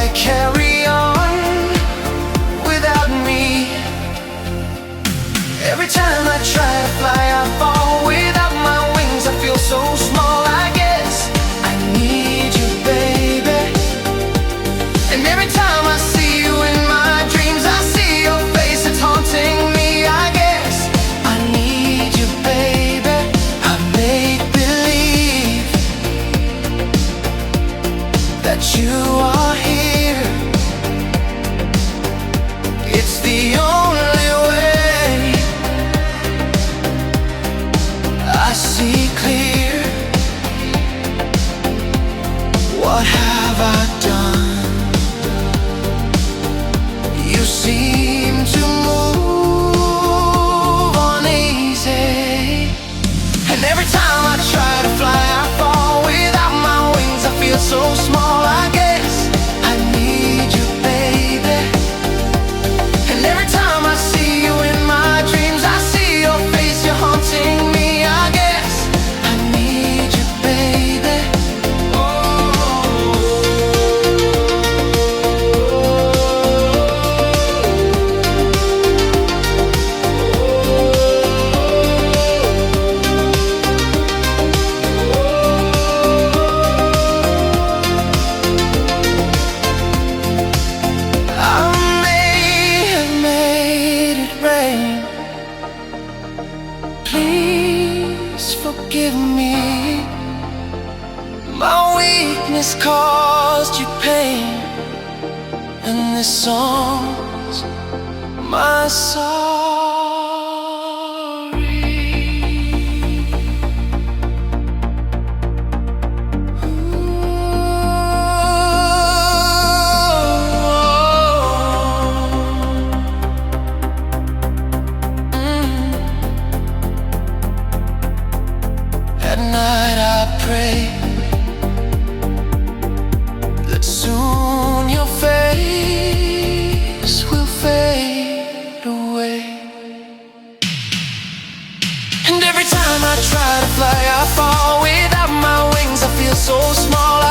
they carry on without me. Every time I try to fly, I fall. Without my wings, I feel so small. I guess I need you, baby. And every time I see you in my dreams, I see your face, it's haunting me. I guess I need you, baby. I make believe that you are here. It's the only way I see clear. What have I done? You seem to move on easy. And every time I try to fly, I fall. Without my wings, I feel so small. I guess I need you, baby. And every time I see you in my dreams, I see your face, you're haunting me. I guess I need you, baby. I may have made it rain. Please forgive me. My weakness caused you pain, and this song's my sorry. At night I pray that soon your face will fade away. And every time I try to fly, I fall. Without my wings, I feel so small.